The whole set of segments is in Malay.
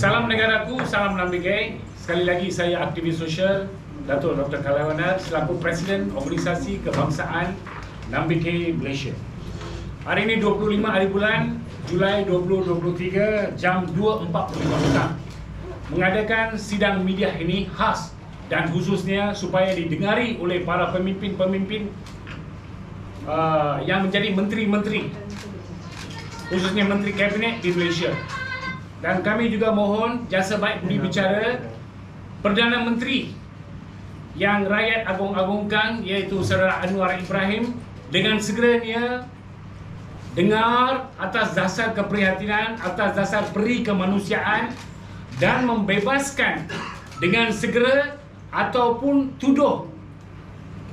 Salam negaraku, salam Nambikai. Sekali lagi saya aktivis sosial Datuk Dr. Khalaiwanar selaku Presiden Organisasi Kebangsaan Nambikai Malaysia. Hari ini 25 hari bulan Julai 2023 jam 2.45 petang mengadakan sidang media ini khas dan khususnya supaya didengari oleh para pemimpin-pemimpin yang menjadi menteri-menteri, khususnya menteri kabinet di Malaysia. Dan kami juga mohon jasa baik budi bicara Perdana Menteri yang rakyat agung-agungkan, iaitu Saudara Anwar Ibrahim, dengan segeranya dengar atas dasar keprihatinan, atas dasar peri kemanusiaan dan membebaskan dengan segera ataupun tuduh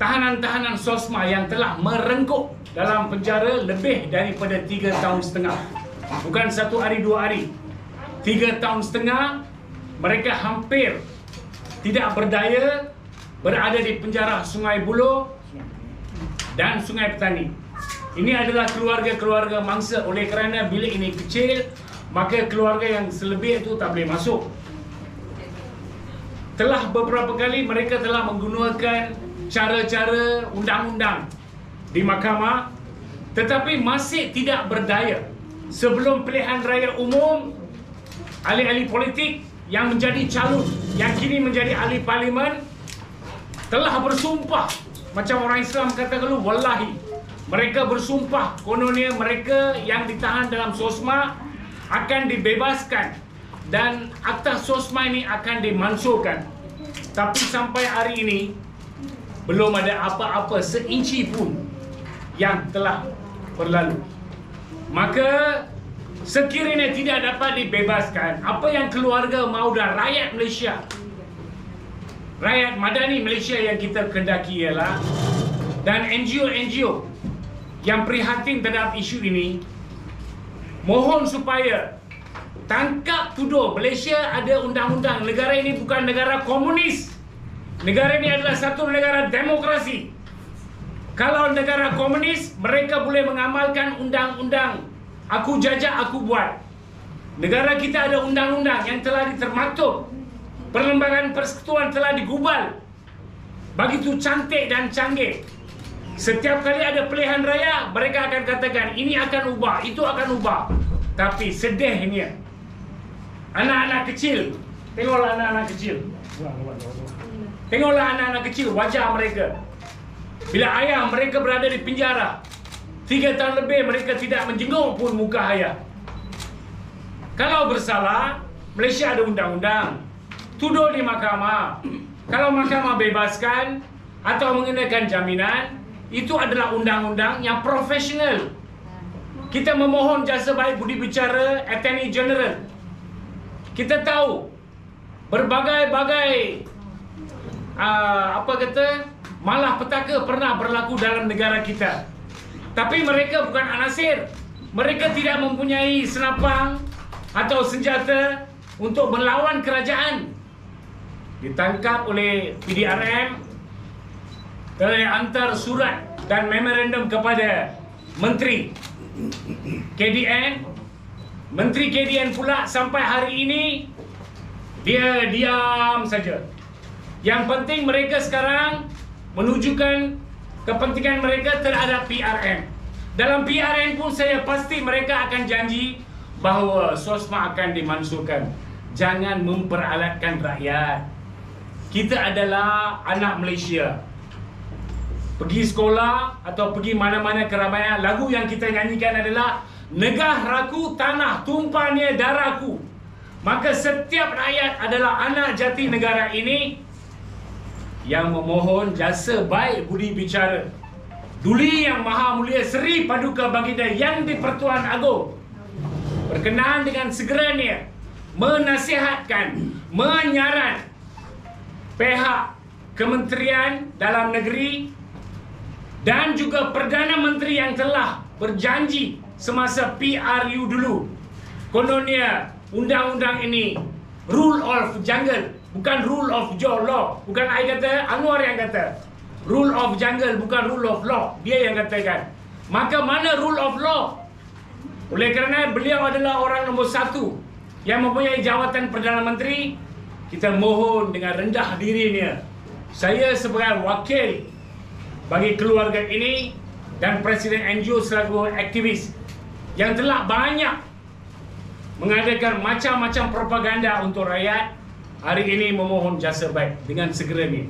tahanan-tahanan SOSMA yang telah merengkuk dalam penjara lebih daripada 3 tahun setengah. Bukan 1 hari 2 hari, 3 tahun setengah. Mereka hampir tidak berdaya, berada di penjara Sungai Buloh dan Sungai Petani. Ini adalah keluarga-keluarga mangsa. Oleh kerana bilik ini kecil, maka keluarga yang selebih itu tak boleh masuk. Telah beberapa kali mereka telah menggunakan cara-cara undang-undang di mahkamah, tetapi masih tidak berdaya. Sebelum pilihan raya umum, ahli-ahli politik yang menjadi calon, yang kini menjadi ahli parlimen, telah bersumpah, macam orang Islam kata kalau wallahi, mereka bersumpah kononnya mereka yang ditahan dalam SOSMA akan dibebaskan dan akta SOSMA ini akan dimansuhkan. Tapi sampai hari ini belum ada apa-apa seinci pun yang telah berlalu. Maka sekiranya tidak dapat dibebaskan, apa yang keluarga mahu dan rakyat Malaysia, rakyat madani Malaysia yang kita kendaki ialah, dan NGO-NGO yang prihatin terhadap isu ini, mohon supaya tangkap tuduh Malaysia ada undang-undang. Negara ini bukan negara komunis. Negara ini adalah satu negara demokrasi. Kalau negara komunis, mereka boleh mengamalkan undang-undang aku jajah, aku buat. Negara kita ada undang-undang yang telah ditermaktub. Perlembagaan persekutuan telah digubal. Begitu cantik dan canggih. Setiap kali ada pilihan raya, mereka akan katakan ini akan ubah, itu akan ubah. Tapi sedihnya, anak-anak kecil, tengoklah anak-anak kecil. Tengoklah anak-anak kecil, wajah mereka. Bila ayah mereka berada di penjara 3 tahun lebih, mereka tidak menjenguk pun muka ayah. Kalau bersalah, Malaysia ada undang-undang. Tuduh di mahkamah. Kalau mahkamah bebaskan atau mengenakan jaminan, itu adalah undang-undang yang profesional. Kita memohon jasa baik budi bicara Attorney General. Kita tahu berbagai-bagai malah petaka pernah berlaku dalam negara kita. Tapi mereka bukan anasir. Mereka tidak mempunyai senapang atau senjata untuk melawan kerajaan. Ditangkap oleh PDRM, telah hantar surat dan memorandum kepada Menteri KDN. Menteri KDN pula sampai hari ini dia diam saja. Yang penting mereka sekarang menunjukkan kepentingan mereka terhadap PRN. Dalam PRN pun saya pasti mereka akan janji bahawa SOSMA akan dimansuhkan. Jangan memperalatkan rakyat. Kita adalah anak Malaysia. Pergi sekolah atau pergi mana-mana keramaian, lagu yang kita nyanyikan adalah negaraku, tanah tumpahnya darahku. Maka setiap rakyat adalah anak jati negara ini yang memohon jasa baik budi bicara Duli Yang Maha Mulia Seri Paduka Baginda yang di-Pertuan Agong berkenaan dengan segeranya menasihatkan, menyaran pihak Kementerian Dalam Negeri dan juga Perdana Menteri yang telah berjanji semasa PRU dulu, kononnya undang-undang ini rule of jungle, bukan rule of law. Bukan saya kata, Anwar yang kata rule of jungle, bukan rule of law. Dia yang katakan. Maka mana rule of law? Oleh kerana beliau adalah orang nombor 1 yang mempunyai jawatan Perdana Menteri, kita mohon dengan rendah dirinya, saya sebagai wakil bagi keluarga ini dan Presiden NGO selaku aktivis yang telah banyak mengadakan macam-macam propaganda untuk rakyat, hari ini memohon jasa baik dengan segeranya.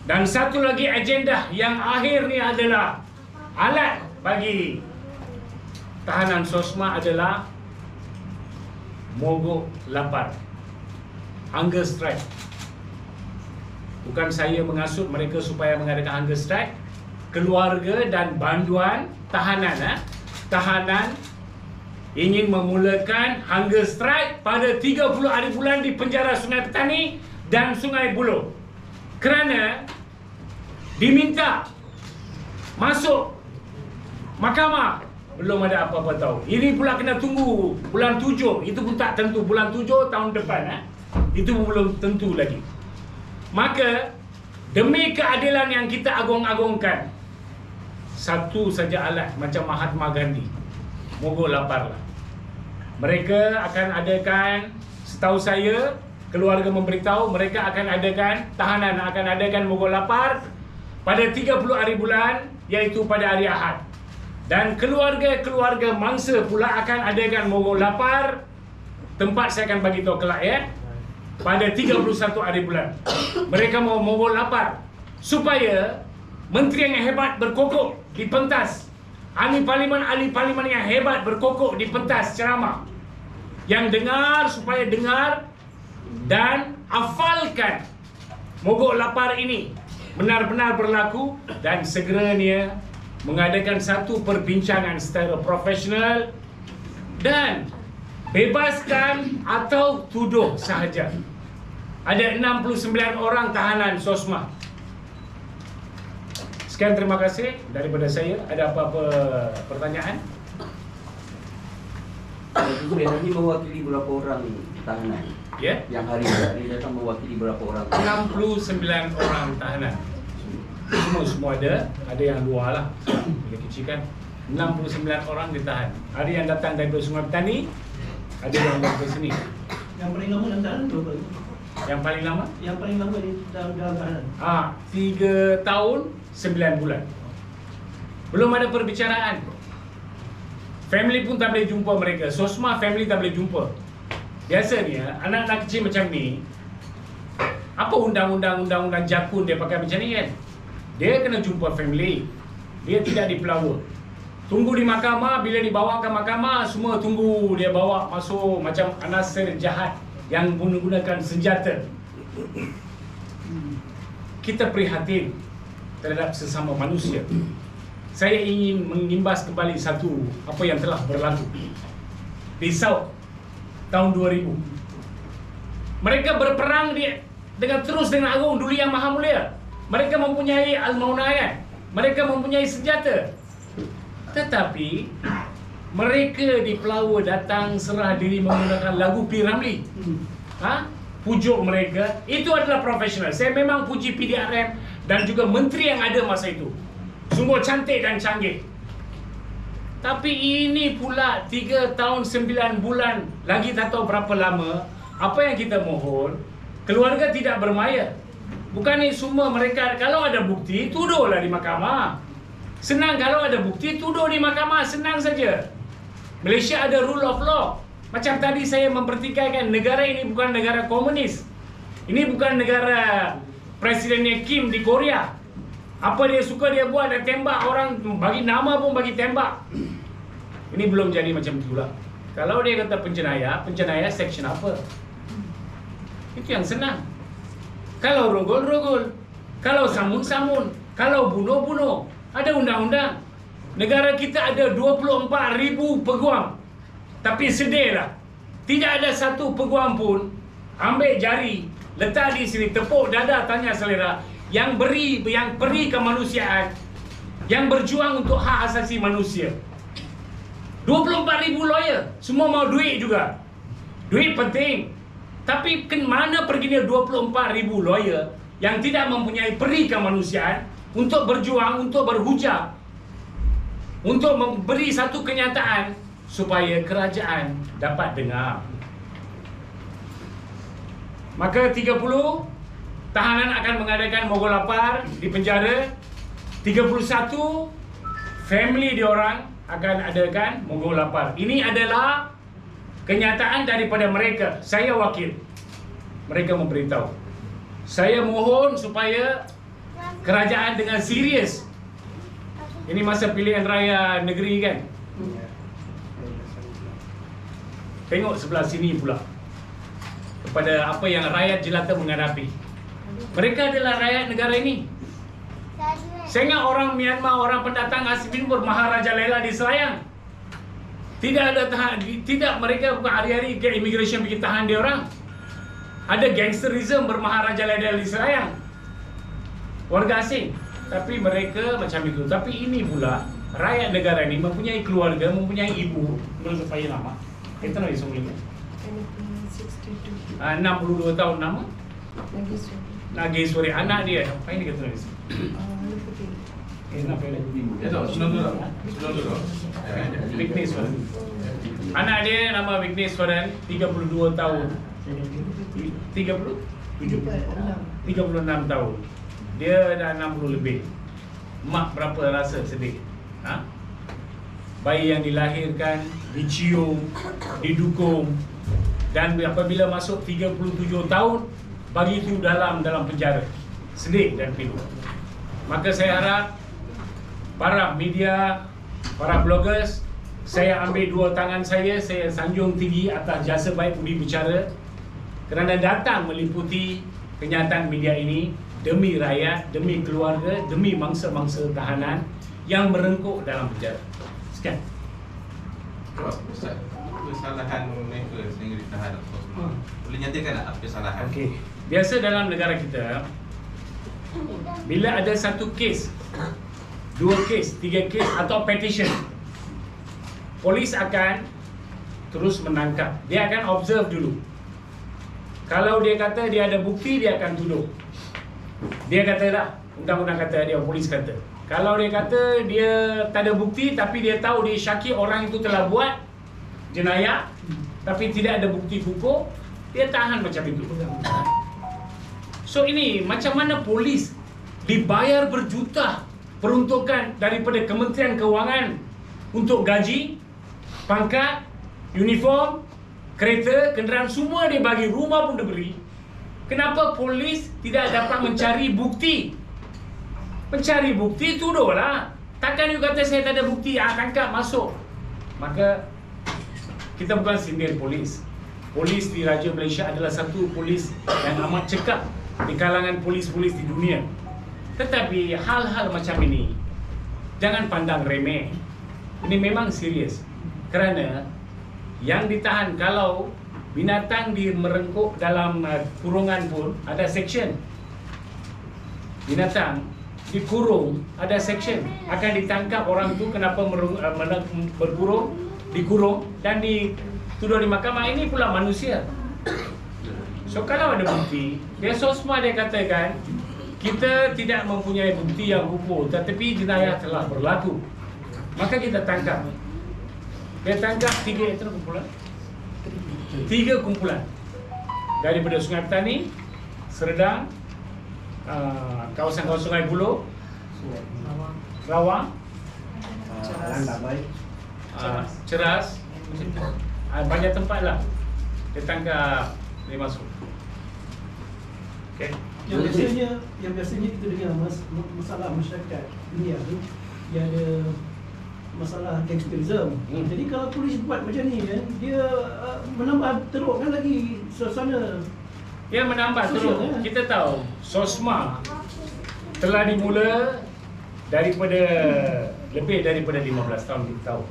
Dan satu lagi agenda yang akhir ni adalah alat bagi tahanan SOSMA adalah mogok lapar, hunger strike. Bukan saya mengasut mereka supaya mengadakan hunger strike. Keluarga dan banduan tahanan tahanan ingin memulakan hunger strike pada 30 hari bulan di penjara Sungai Petani dan Sungai Buloh, kerana diminta masuk mahkamah. Belum ada apa-apa tahu. Ini pula kena tunggu bulan 7. Itu pun tak tentu. Bulan 7 tahun depan. Itu pun belum tentu lagi. Maka demi keadilan yang kita agung-agungkan, satu saja alat macam Mahatma Gandhi, mogok lapar lah. Mereka akan adakan, setahu saya, keluarga memberitahu mereka akan adakan, tahanan akan adakan mogok lapar pada 30 hari bulan, iaitu pada hari Ahad. Dan keluarga-keluarga mangsa pula akan adakan mogok lapar, tempat saya akan bagi tahu kelak ya, pada 31 hari bulan. Mereka mau mogok lapar supaya menteri yang hebat berkokok di pentas, ahli parlimen yang hebat berkokok di pentas ceramah, yang dengar supaya dengar dan hafalkan mogok lapar ini benar-benar berlaku, dan segeranya mengadakan satu perbincangan secara profesional dan bebaskan atau tuduh sahaja. Ada 69 orang tahanan SOSMA. Sekian, terima kasih daripada saya. Ada apa-apa pertanyaan? Hari ini mewakili berapa orang tahanan? Ya? Yang hari ini datang mewakili berapa orang? 69 orang tahanan. Semua ada yang dua lah. Bila kecilkan 69 orang ditahan. Ada yang datang daripada Sungai Petani, ada yang dari sini. Yang paling lama dalam tahanan berapa? Yang paling lama? Yang paling lama di dalam tahanan. 3 tahun 9 bulan. Belum ada perbicaraan. Family pun tak boleh jumpa mereka. SOSMA family tak boleh jumpa. Biasanya anak-anak kecil macam ni, apa undang-undang jakun dia pakai macam ni kan? Dia kena jumpa family. Dia tidak dipelawa. Tunggu di mahkamah, bila dibawa ke mahkamah, semua tunggu dia bawa masuk macam anasir jahat yang menggunakan senjata. Kita prihatin terhadap sesama manusia. Saya ingin mengimbas kembali satu apa yang telah berlaku di Saud tahun 2000. Mereka berperang dengan Agung Duli Yang Maha Mulia. Mereka mempunyai al-maunayat, mereka mempunyai senjata. Tetapi mereka di Pelawa datang serah diri menggunakan lagu P. Ramlee. Pujuk mereka, itu adalah profesional. Saya memang puji PDRM dan juga menteri yang ada masa itu. Sungguh cantik dan canggih. Tapi ini pula 3 tahun 9 bulan, lagi tak tahu berapa lama. Apa yang kita mohon, keluarga tidak bermaya. Bukan ni semua mereka, kalau ada bukti, tuduhlah di mahkamah. Senang kalau ada bukti, tuduh di mahkamah, senang saja. Malaysia ada rule of law. Macam tadi saya mempertikaikan, negara ini bukan negara komunis. Ini bukan negara Presidennya Kim di Korea. Apa dia suka dia buat, dia tembak orang, bagi nama pun bagi tembak. Ini belum jadi macam itulah. Kalau dia kata penjenayah section apa? Itu yang senang. Kalau rogol, kalau samun, kalau bunuh. Ada undang-undang. Negara kita ada 24,000 peguam. Tapi sedihlah, tidak ada satu peguam pun ambil jari, letak di sini, tepuk dada, tanya selera, yang peri kemanusiaan, yang berjuang untuk hak asasi manusia. 24,000 lawyer, semua mau duit juga. Duit penting. Tapi mana perginya 24,000 lawyer yang tidak mempunyai peri kemanusiaan untuk berjuang, untuk berhujah, untuk memberi satu kenyataan supaya kerajaan dapat dengar. Maka 30 tahanan akan mengadakan mogol lapar di penjara. 31 family diorang akan adakan mogol lapar. Ini adalah kenyataan daripada mereka. Saya wakil. Mereka memberitahu. Saya mohon supaya kerajaan dengan serius. Ini masa pilihan raya negeri kan? Tengok sebelah sini pula kepada apa yang rakyat jelata menghadapi. Mereka adalah rakyat negara ini. Saya ingat orang Myanmar, orang pendatang asing bermaharaja lela di Selayang. Tidak ada tidak, mereka bukan hari-hari ke immigration bikin tahan dia orang. Ada gangsterism bermaharaja lela di Selayang. Warga asing. Tapi mereka macam itu. Tapi ini pula rakyat negara ini mempunyai keluarga, mempunyai ibu. Menurut saya nama. Kita nak isong lagi. 62 tahun nama. Nageswari, anak dia. Apa ini kata lagi? Kenapa dia? Vigneswaran. Anak dia nama Vigneswaran, 32 tahun. 36 tahun. Dia dah 60 lebih. Mak berapa rasa sedih? Ha? Bayi yang dilahirkan, dicium, didukung, dan apabila masuk 37 tahun, bagi itu dalam penjara. Sedih dan pilu. Maka saya harap para media, para bloggers, saya ambil dua tangan saya sanjung tinggi atas jasa baik budi bicara kerana datang meliputi kenyataan media ini demi rakyat, demi keluarga, demi mangsa-mangsa tahanan yang merengkuk dalam penjara. Sekian. Ustaz, kesalahan mereka sehingga ditahan atau semua, boleh nyatakan tak apa kesalahan? Okey. Biasa dalam negara kita, bila ada satu kes, dua kes, tiga kes atau petition, polis akan terus menangkap. Dia akan observe dulu. Kalau dia kata dia ada bukti, dia akan tuduh. Dia kata tak, undang-undang kata dia, polis kata. Kalau dia kata dia tak ada bukti tapi dia tahu dia syaki orang itu telah buat jenayah tapi tidak ada bukti hukum, dia tahan macam itu. So ini macam mana polis dibayar berjuta peruntukan daripada Kementerian Kewangan untuk gaji, pangkat, uniform, kereta, kenderaan, semua dia bagi, rumah pun dia beri. Kenapa polis tidak dapat mencari bukti? Mencari bukti, tuduhlah. Takkan you kata saya tak ada bukti, tangkap, masuk. Maka kita bukan sindir polis. Polis di Raja Malaysia adalah satu polis yang amat cekap di kalangan polis-polis di dunia. Tetapi hal-hal macam ini jangan pandang remeh. Ini memang serius. Kerana yang ditahan, kalau binatang merengkuk dalam kurungan pun ada section. Binatang dikurung ada section. Akan ditangkap orang tu kenapa berkurung, dikurung dan dituduh di mahkamah. Ini pula manusia. So kalau ada bukti, dia SOSMA dia katakan kita tidak mempunyai bukti yang kukuh tetapi jenayah telah berlaku. Maka kita tangkap. Dia tangkap 3 kumpulan. 3 kumpulan daripada Sungai Petani, Seredang, kawasan-kawasan Sungai Buloh, Rawang, Ceras, banyak tempat lah dia tangkap, dia masuk. Okay. Yang biasanya kita dengar masalah masyarakat dunia tu, dia ada masalah gangsterism. Jadi kalau polis buat macam ni kan, dia menambah terukkan lagi suasana. Dia menambah Sosial, teruk. ya? Kita tahu SOSMA telah dimula daripada lebih daripada 15 tahun, kita tahu.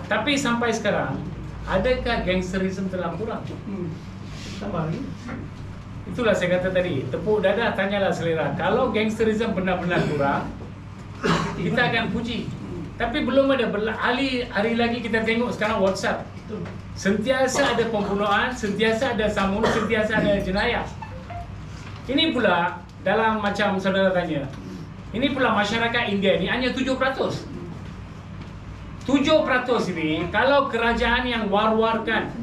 Tapi sampai sekarang, adakah gangsterism telah kurang? Tambah lagi. Itulah saya kata tadi, tepuk dadah, tanyalah selera. Kalau gangsterism benar-benar kurang, kita akan puji. Tapi belum ada hari lagi kita tengok sekarang WhatsApp. Sentiasa ada pembunuhan, sentiasa ada samun, sentiasa ada jenayah. Ini pula dalam macam saudara tanya, ini pula masyarakat India ini hanya 7%. 7% ini kalau kerajaan yang war-warkan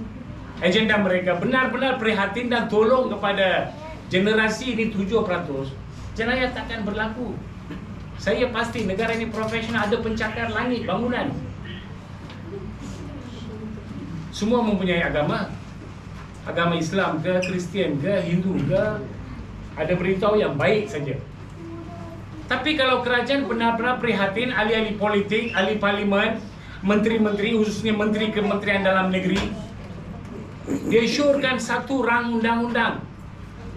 agenda mereka benar-benar prihatin dan tolong kepada generasi ini 7%, jenayah takkan berlaku. Saya pasti negara ini profesional, ada pencakar langit bangunan. Semua mempunyai agama. Agama Islam ke, Kristian ke, Hindu ke, ada beritahu yang baik saja. Tapi kalau kerajaan benar-benar prihatin, ahli-ahli politik, ahli parlimen, menteri-menteri, khususnya menteri Kementerian Dalam Negeri, dia syorkan satu rang undang-undang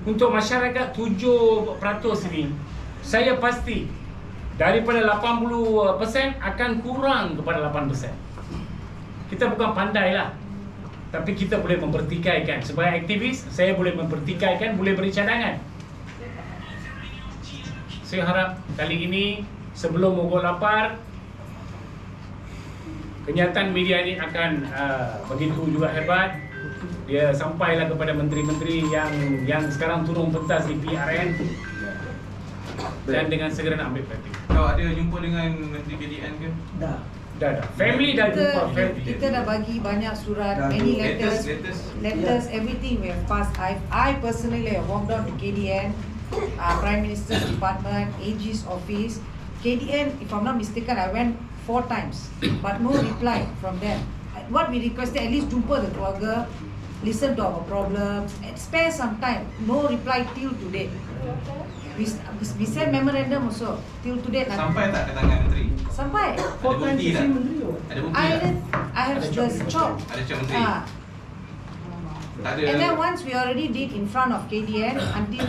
untuk masyarakat 7% ini, saya pasti daripada 80% akan kurang kepada 8%. Kita bukan pandai lah, tapi kita boleh mempertikaikan. Sebagai aktivis, saya boleh mempertikaikan, boleh beri cadangan. Saya harap kali ini sebelum mogok lapar, kenyataan media ini akan begitu juga hebat. Dia sampailah kepada menteri-menteri yang sekarang turun pentas di PRN dan dengan segera nak ambil praktik. Kau ada jumpa dengan Menteri KDN ke? Dah. Dah. Family dah jumpa family. Kita dah bagi banyak surat, Dah. many Letters. letters, everything we have passed. I personally have walked down to KDN, Prime Minister's Department, AG's office. KDN, if I'm not mistaken, I went 4 times, but no reply from them. What we requested, at least jumpa the keluarga, listen to our problems, and spare some time. No reply till today. We send memorandum also till today. Sampai tak ke tangan Menteri? Sampai. 4 times bukti the tak? same menteri. Ada bukti I tak? have Ada the cop. chop. Ada cop menteri? Tak ada. And then once we already did in front of KDN until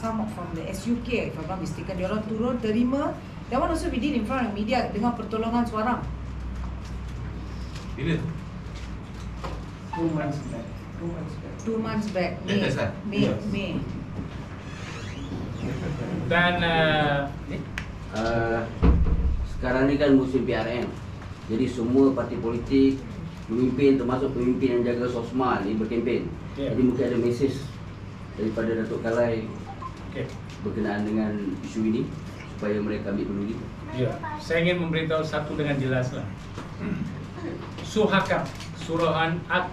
some from the SUK, if I'm not mistaken, dia orang turun terima. That one also we did in front of media dengan pertolongan suara. Bila tu? 2 months back. 2 months back. Latest lah? May. Dan Sekarang ni kan musim PRN. Jadi semua parti politik, pemimpin termasuk pemimpin yang jaga sosma ni berkempen. Ya. Jadi mungkin ada mesej daripada Datuk Kalai okay. berkenaan dengan isu ini supaya mereka ambil peduli. Ya, saya ingin memberitahu satu dengan jelaslah. Suhakam, Suruhan Hak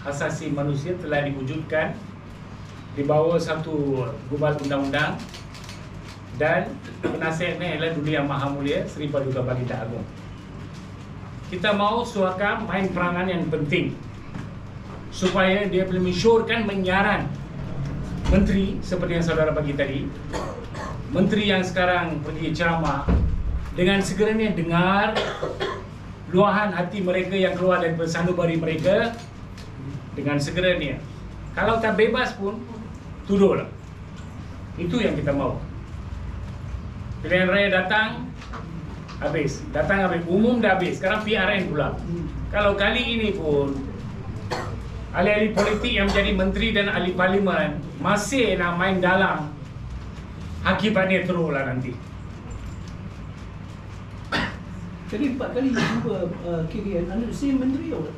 Asasi Manusia telah diwujudkan di bawah satu gubat undang-undang dan penasihatnya adalah Duli Yang Maha Mulia Seri Paduka Baginda Agong. Kita mahu Suhakam main peranan yang penting supaya dia boleh mensyorkan, menyaran menteri seperti yang saudara bagi tadi, menteri yang sekarang pergi ceramah, dengan segeranya dengar luahan hati mereka yang keluar daripada sanubari mereka, dengan segeranya. Kalau tak bebas pun, tuduhlah. Itu yang kita mahu. Pilihan raya datang, habis. Datang habis. Umum dah habis. Sekarang PRN pula. Kalau kali ini pun, ahli-ahli politik yang menjadi menteri dan ahli parlimen masih nak main dalam, akibatnya teruklah nanti. Jadi 4 kali jumpa KDN under the same menteri or?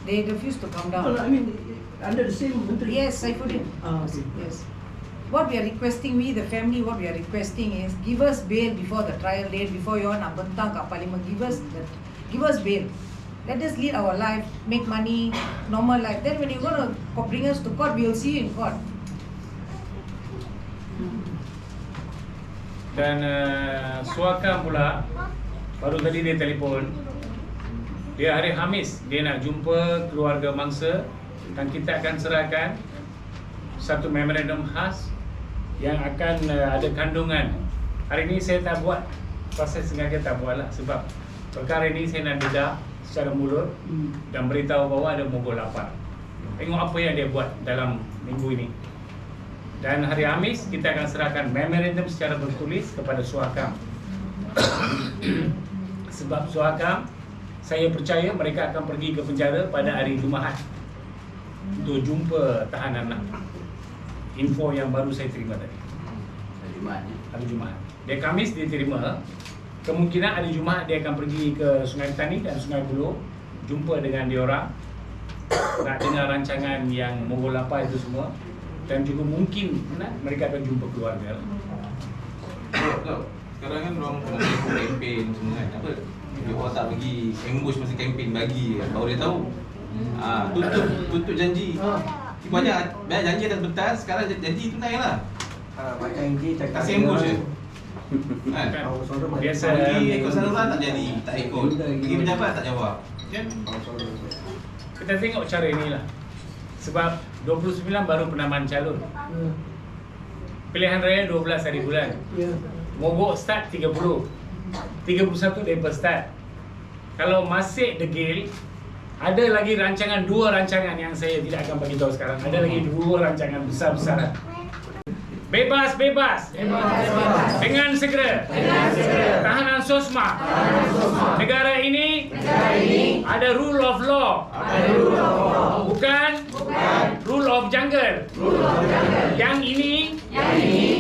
They refuse to come No, down. I mean under the same menteri. Yes, Saifuddin. Okay. Yes. What we are requesting, we the family, what we are requesting is give us bail before the trial date, before you nak bentang kat parlimen. Give us bail. Let us lead our life, make money, normal life. Then when you're gonna bring us to court, we will see you in court. Dan Suhakam pula, baru tadi dia telefon, dia hari Khamis dia nak jumpa keluarga mangsa dan kita akan serahkan satu memorandum khas yang akan ada kandungan. Hari ini saya tak buat, proses sengaja tak buat lah, sebab perkara ini saya nak dedah secara mulut dan beritahu bahawa ada mogok lapar. Tengok apa yang dia buat dalam minggu ini. Dan hari Khamis kita akan serahkan memorandum secara bertulis kepada Suhakam. Sebab Suhakam, saya percaya mereka akan pergi ke penjara pada hari Jumaat untuk jumpa tahanan lah. Info yang baru saya terima tadi. Hari Jumaat ni. Hari Jumaat. Dia Khamis dia terima. Kemungkinan hari Jumaat dia akan pergi ke Sungai Petani dan Sungai Buloh, jumpa dengan diorang, nak dengar rancangan yang mogok lapar itu semua, dan juga mungkin mereka akan jumpa keluarga. Betul. Sekarang kan orang tengah kempen semua kan. Apa? Dia orang tak pergi ambush masa kempen bagi. Baru dia tahu. Tutup janji. Banyak janji atas betas, sekarang janji tunai lah. Macam ini cakap Tak sembus je. Kan? Biasa Pergi ikut saluran tak jadi, tak ikut. Pergi pejabat tak jawab. Kan? kita tengok cara inilah. Sebab 29 baru penamaan calon. Pilihan raya 12 hari bulan. Ya. Mogok start 30. 31 April start. Kalau masih degil, ada lagi rancangan, 2 rancangan yang saya tidak akan bagi tahu sekarang. Ada lagi 2 rancangan besar-besaran. Bebas. Dengan segera. Tahanan sosma. Negara ini ada rule of law. Bukan rule of jungle. Yang ini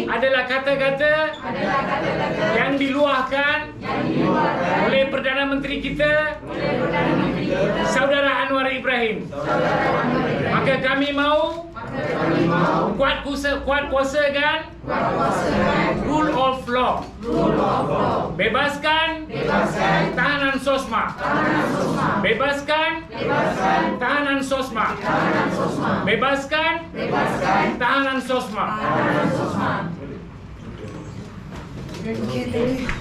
adalah kata-kata yang diluahkan oleh Perdana Menteri kita, Saudara Anwar Ibrahim. Maka kami mau kuatkuasakan rule of law. Bebaskan tahanan sosma. Bebaskan tahanan sosma. Bebaskan tahanan sosma. Okay, thank you.